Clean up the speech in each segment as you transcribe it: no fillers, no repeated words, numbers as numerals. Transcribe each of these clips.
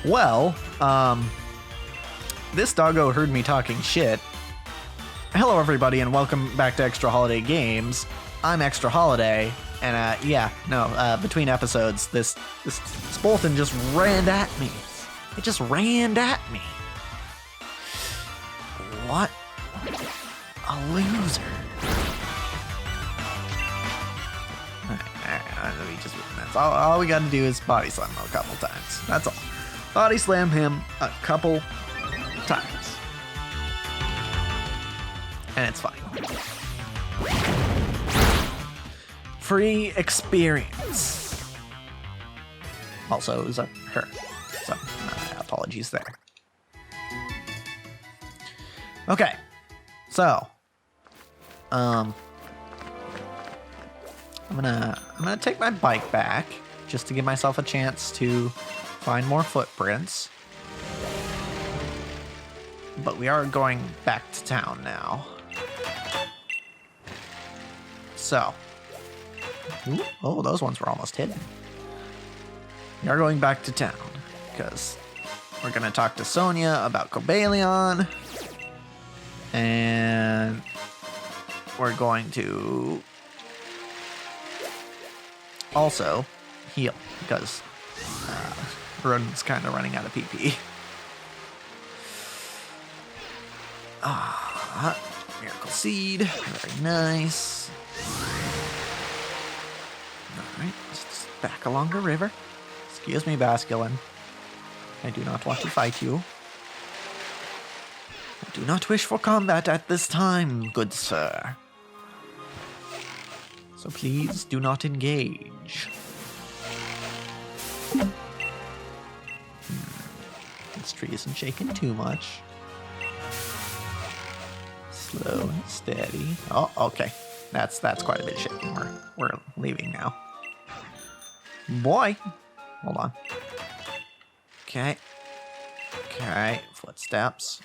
Well, this doggo heard me talking shit. Hello, everybody, and welcome back to Extra Holiday Games. I'm Extra Holiday, and between episodes, this Spolton just ran at me. It just ran at me. What a loser. All we gotta do is body slam him a couple times. That's all. Body slam him a couple times. And it's fine. Free experience. Also, it was a her. So, apologies there. Okay. So, I'm gonna take my bike back just to give myself a chance to find more footprints. But we are going back to town now. So, oh, those ones were almost hidden. We are going back to town because we're gonna talk to Sonia about Cobalion, and we're going to also heal because Rodent's kind of running out of PP. Miracle Seed, very nice. Alright, let's back along the river. Excuse me, Basculin. I do not want to fight you. I do not wish for combat at this time, good sir. So please do not engage. This tree isn't shaking too much. Slow and steady. Oh, okay. That's quite a bit shaking. We're leaving now. Boy, hold on. Okay. Okay. Footsteps.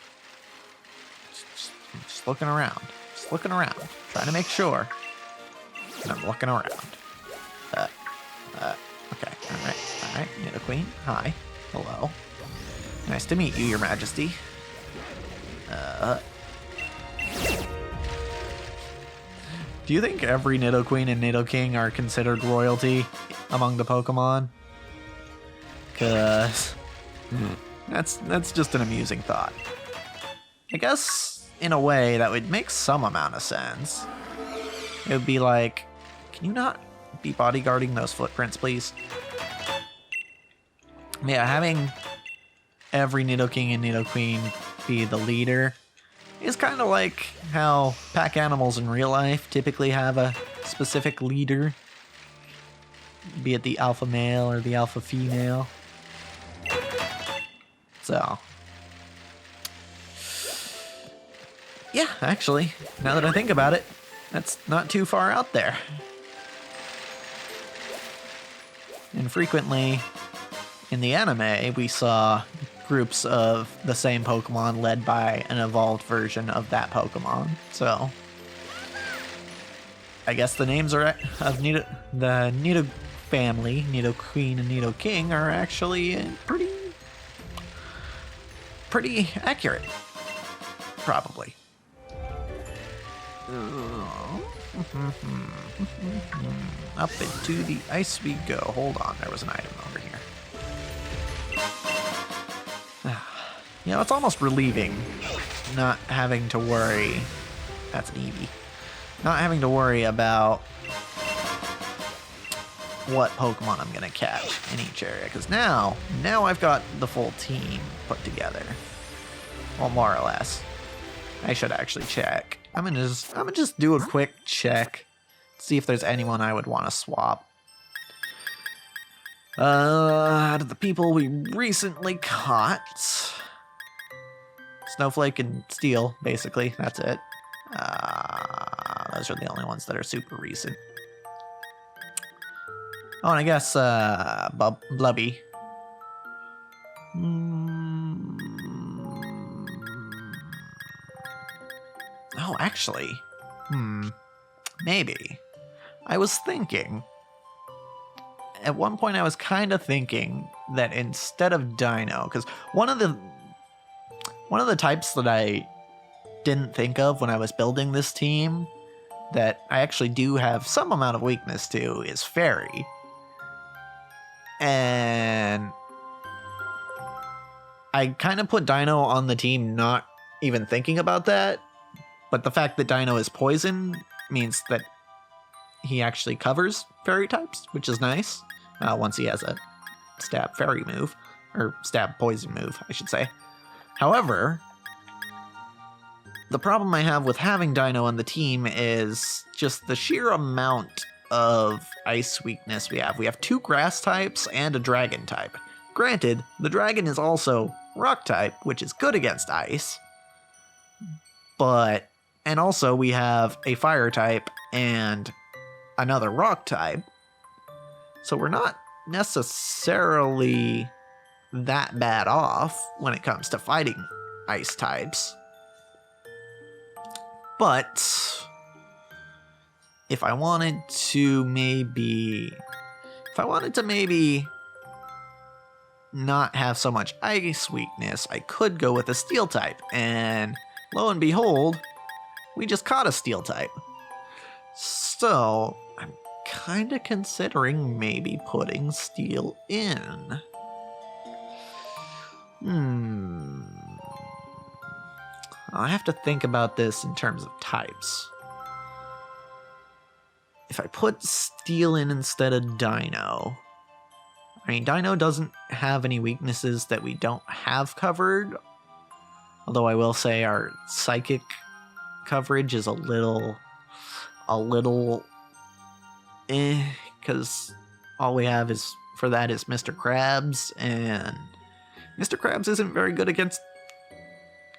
Just looking around. Just looking around. Trying to make sure. And I'm looking around. Okay. All right. Nidoqueen. Hi. Hello. Nice to meet you, Your Majesty. Do you think every Nidoqueen and Nidoking are considered royalty among the Pokemon? Cause that's just an amusing thought. I guess in a way that would make some amount of sense. It would be like, can you not be bodyguarding those footprints, please? Yeah, having every Nidoking and Nidoqueen be the leader is kind of like how pack animals in real life typically have a specific leader, be it the alpha male or the alpha female. So, yeah, actually, now that I think about it, that's not too far out there. And frequently, in the anime, we saw groups of the same Pokemon led by an evolved version of that Pokemon. So, I guess the names are of the Nido family, Nidoqueen and Nidoking, are actually pretty accurate. Probably. Up into the ice we go. Hold on, there was an item over here. You know, it's almost relieving not having to worry. That's an Eevee. Not having to worry about what Pokemon I'm gonna catch in each area, because now I've got the full team put together. Well, more or less. I should actually check. I'm gonna just do a quick check, see if there's anyone I would want to swap. Out of the people we recently caught, Snowflake and Steel, basically. That's it. Those are the only ones that are super recent. Oh, and I guess Blubby. Oh, actually, maybe. I was thinking, at one point I was kind of thinking that instead of Dino, because one of the types that I didn't think of when I was building this team that I actually do have some amount of weakness to is Fairy. And I kind of put Dino on the team not even thinking about that, but the fact that Dino is poison means that he actually covers fairy types, which is nice, once he has a stab fairy move, or stab poison move, I should say. However, the problem I have with having Dino on the team is just the sheer amount of ice weakness we have. We have 2 grass types and a dragon type. Granted, the dragon is also rock type, which is good against ice, and also we have a fire type and another rock type, so we're not necessarily that bad off when it comes to fighting ice types. But if I wanted to maybe not have so much ice weakness, I could go with a steel type, and lo and behold, we just caught a steel type. So I'm kind of considering maybe putting steel in. I'll have to think about this in terms of types. If I put steel in instead of Dino, I mean, Dino doesn't have any weaknesses that we don't have covered. Although I will say our psychic coverage is a little because all we have is Mr. Krabs, and Mr. Krabs isn't very good against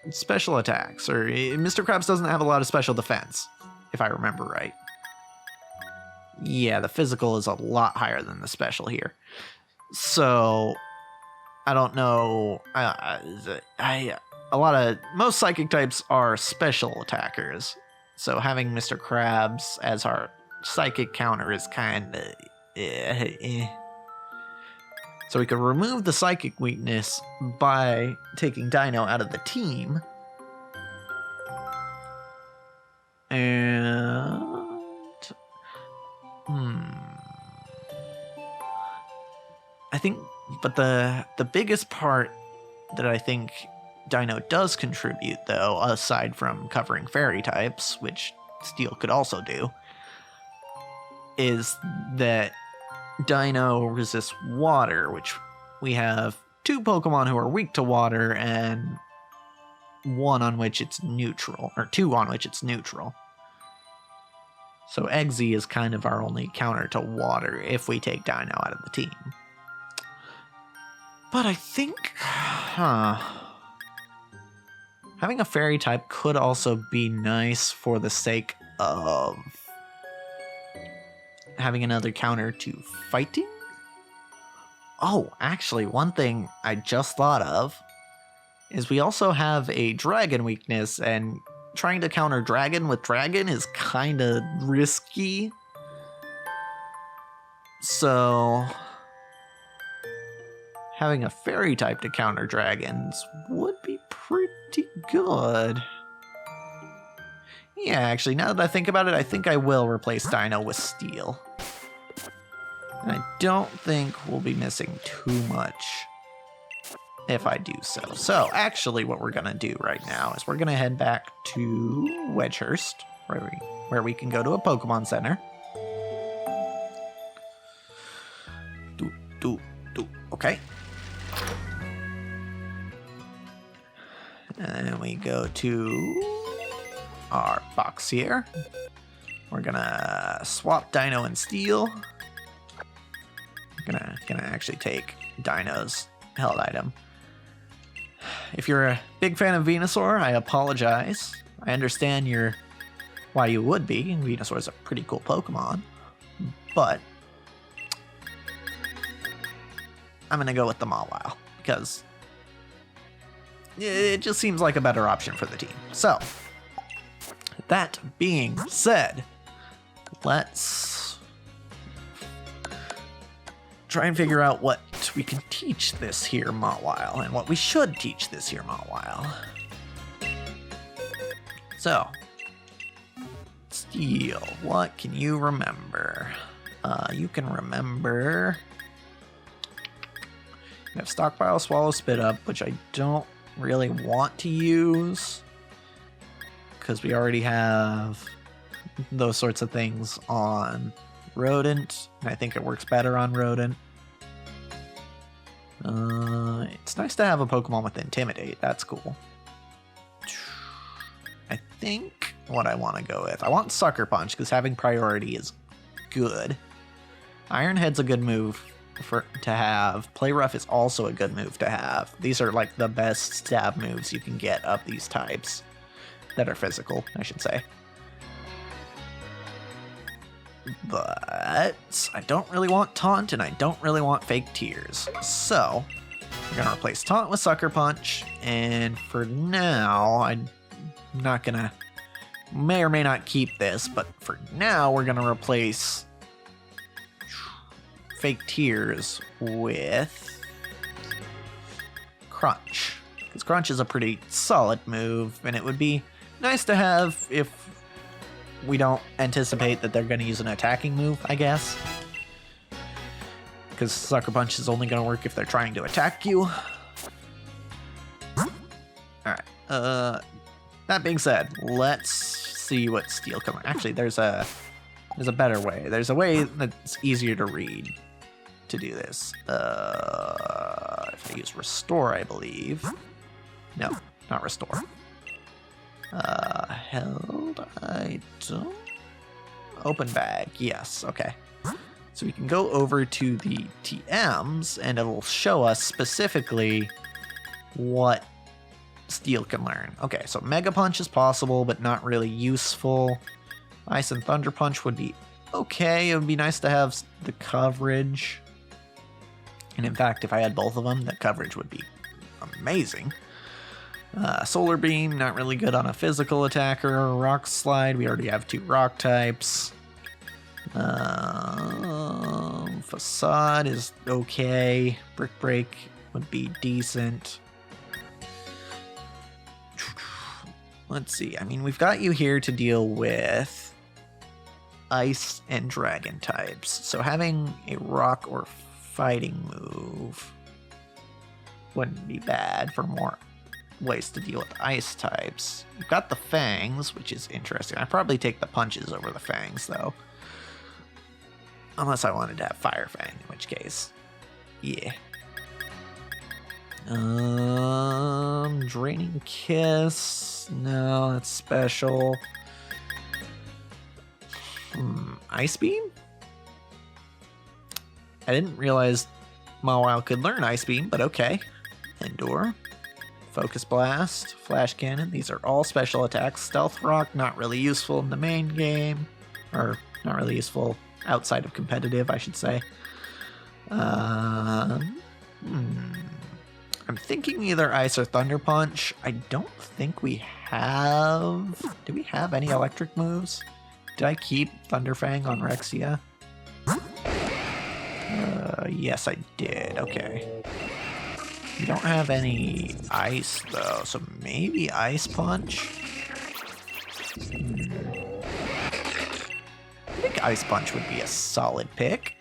special attacks, or Mr. Krabs doesn't have a lot of special defense, if I remember right. Yeah, the physical is a lot higher than the special here. So, I don't know. Most psychic types are special attackers. So having Mr. Krabs as our psychic counter is kind of So we could remove the psychic weakness by taking Dino out of the team. And I think, but the biggest part that I think Dino does contribute, though, aside from covering fairy types, which Steel could also do, is that Dino resists water, which we have 2 Pokemon who are weak to water and 1 on which it's neutral, or 2 on which it's neutral. So Eggsy is kind of our only counter to water if we take Dino out of the team. But I think, having a fairy type could also be nice for the sake of having another counter to fighting. Oh, actually, one thing I just thought of is we also have a dragon weakness, and trying to counter dragon with dragon is kind of risky. So having a fairy type to counter dragons would be pretty good. Yeah, actually, now that I think about it, I think I will replace Dino with Steel. And I don't think we'll be missing too much if I do so. So, actually, what we're going to do right now is we're going to head back to Wedgehurst, where we can go to a Pokemon Center. Okay. And then we go to our box here. We're gonna swap Dino and Steel. Gonna actually take Dino's held item. If you're a big fan of Venusaur, I apologize. I understand why you would be. Venusaur is a pretty cool Pokemon, but I'm gonna go with the Mawile because it just seems like a better option for the team. So, that being said, let's try and figure out what we can teach this here Mawile and what we should teach this here Mawile. So, Steel, what can you remember? You can remember... You have Stockpile, Swallow, Spit Up, which I don't really want to use because we already have those sorts of things on Rodent, and I think it works better on Rodent. It's nice to have a Pokemon with Intimidate. That's cool. I think what I want to go with, I want Sucker Punch because having priority is good. Iron Head's a good move to have. Play Rough is also a good move to have. These are like the best stab moves you can get of these types that are physical, I should say. But I don't really want Taunt and I don't really want Fake Tears. So we're going to replace Taunt with Sucker Punch. And for now, I'm not going to, may or may not keep this, but for now we're going to replace Fake Tears with Crunch. Because Crunch is a pretty solid move, and it would be nice to have if we don't anticipate that they're going to use an attacking move, I guess. Because Sucker Punch is only going to work if they're trying to attack you. Alright, that being said, let's see what Steel can learn. Actually, there's a better way. There's a way that's easier to read to do this. If I use Restore, I believe. No, not Restore. Held item. Open bag. Yes, okay. So we can go over to the TMs and it will show us specifically what Steel can learn. Okay, so Mega Punch is possible, but not really useful. Ice and Thunder Punch would be okay. It would be nice to have the coverage. And in fact, if I had both of them, the coverage would be amazing. Solar Beam, not really good on a physical attacker. Rock Slide, we already have 2 rock types. Facade is okay. Brick Break would be decent. Let's see, I mean, we've got you here to deal with Ice and Dragon types. So having a rock or fighting move wouldn't be bad for more ways to deal with ice types. You've got the Fangs, which is interesting. I'd probably take the punches over the Fangs, though. Unless I wanted to have Fire Fang, in which case, yeah. Draining Kiss. No, that's special. Ice Beam? I didn't realize Mawile could learn Ice Beam, but okay. Endure. Focus Blast. Flash Cannon. These are all special attacks. Stealth Rock, not really useful in the main game. Or, not really useful outside of competitive, I should say. I'm thinking either Ice or Thunder Punch. I don't think we have... Do we have any electric moves? Did I keep Thunderfang on Rexia? Yes, I did. Okay. We don't have any ice, though, so maybe Ice Punch? I think Ice Punch would be a solid pick.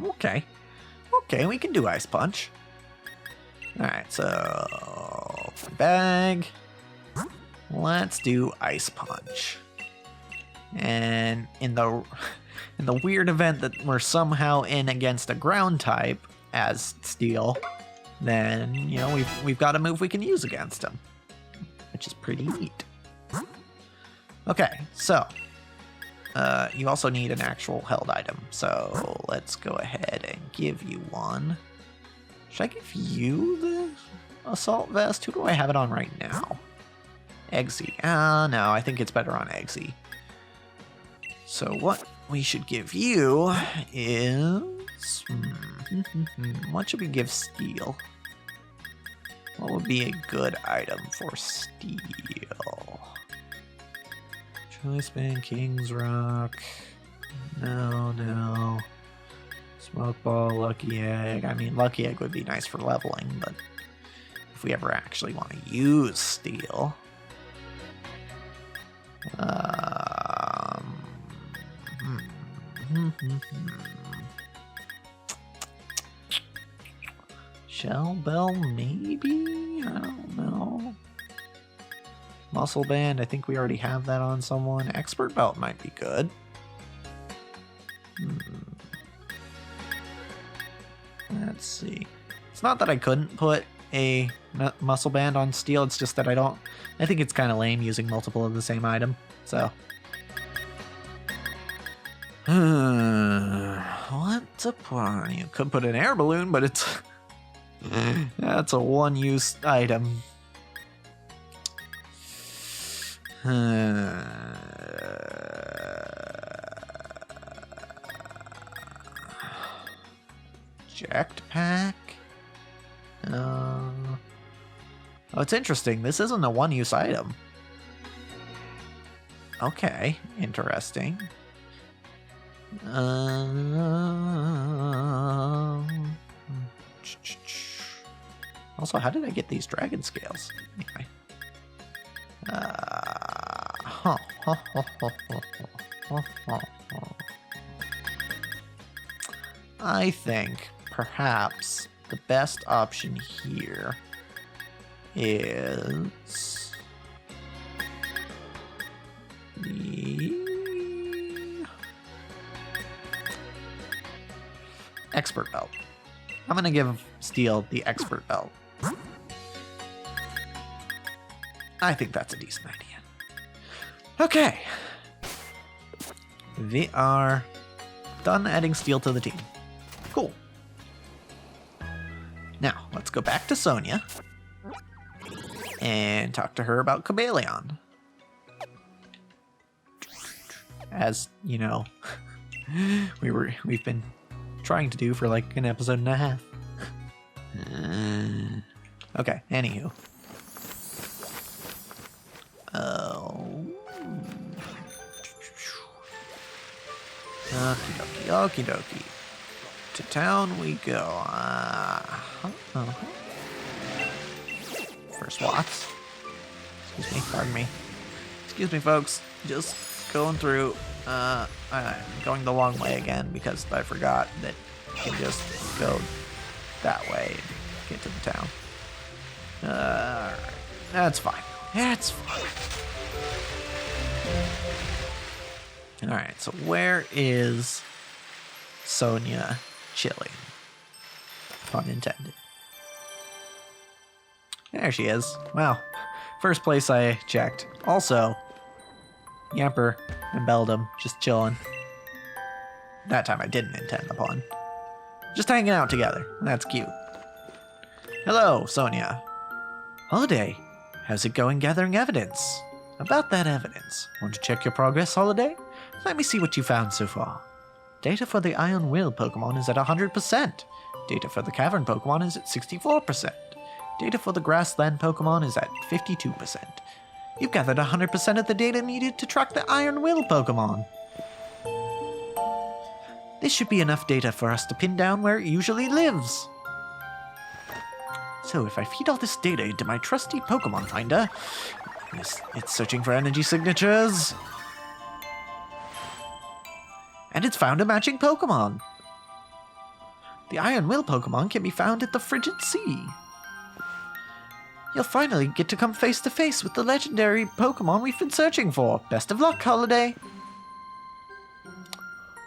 Okay. Okay, we can do Ice Punch. Alright, so... bag. Let's do Ice Punch. And in the weird event that we're somehow in against a ground type as Steel, then, you know, we've got a move we can use against him, which is pretty neat. Okay, so you also need an actual held item, so let's go ahead and give you one. Should I give you the Assault Vest? Who do I have it on right now? Eggsy. No, I think it's better on Eggsy. So what we should give you is... what should we give Steel? What would be a good item for Steel? Choice Band, King's Rock. No. Smoke ball, lucky egg. I mean, lucky egg would be nice for leveling, but if we ever actually want to use steel. Shell bell, maybe? I don't know. Muscle band, I think we already have that on someone. Expert belt might be good. Let's see. It's not that I couldn't put a muscle band on steel, it's just that I think it's kind of lame using multiple of the same item, so. What to put on? You could put an air balloon, but it's that's a one-use item. Jetpack. Oh, it's interesting. This isn't a one-use item. Okay, interesting. Also, how did I get these dragon scales? Anyway. I think perhaps the best option here is the expert belt. I'm gonna give Steel the expert belt. I think that's a decent idea. Okay. We are done adding Steel to the team. Cool. Now, let's go back to Sonia and talk to her about Cobalion. As, you know, we've been trying to do for like an episode and a half. Okay, anywho. Okie dokie. To town we go. First Watts. Excuse me, pardon me. Excuse me, folks. Just going through. I'm going the long way again because I forgot that you can just go that way and get to the town. Alright. That's fine. That's fine. Alright, so where is Sonia chilling? Pun intended. There she is. Wow. First place I checked. Also, Yamper and Beldum just chilling. That time I didn't intend the pun. Just hanging out together. That's cute. Hello, Sonia. Holiday, how's it going gathering evidence? About that evidence, want to check your progress, Holiday? Let me see what you found so far. Data for the Iron Will Pokemon is at 100%. Data for the Cavern Pokemon is at 64%. Data for the Grassland Pokemon is at 52%. You've gathered 100% of the data needed to track the Iron Will Pokemon. This should be enough data for us to pin down where it usually lives. So if I feed all this data into my trusty Pokemon Finder, it's searching for energy signatures. And it's found a matching Pokemon. The Iron Will Pokemon can be found at the Frigid Sea. You'll finally get to come face to face with the legendary Pokemon we've been searching for. Best of luck, Holiday.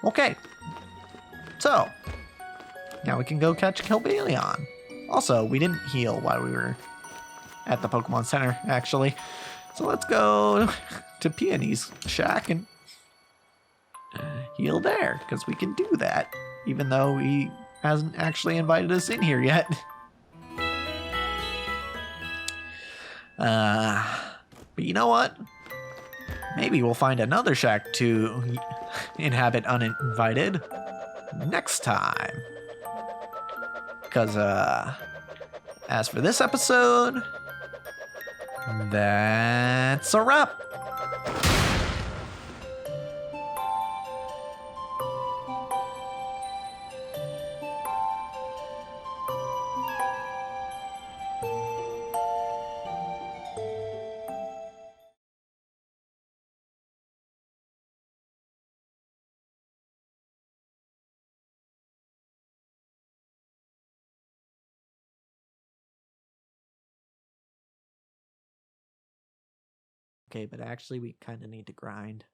Okay. So, now we can go catch Cobalion. Also, we didn't heal while we were at the Pokemon Center, actually. So let's go to Peony's shack and heal there, because we can do that, even though he hasn't actually invited us in here yet. But you know what? Maybe we'll find another shack to inhabit uninvited next time. Because, as for this episode, that's a wrap. Okay, but actually we kind of need to grind.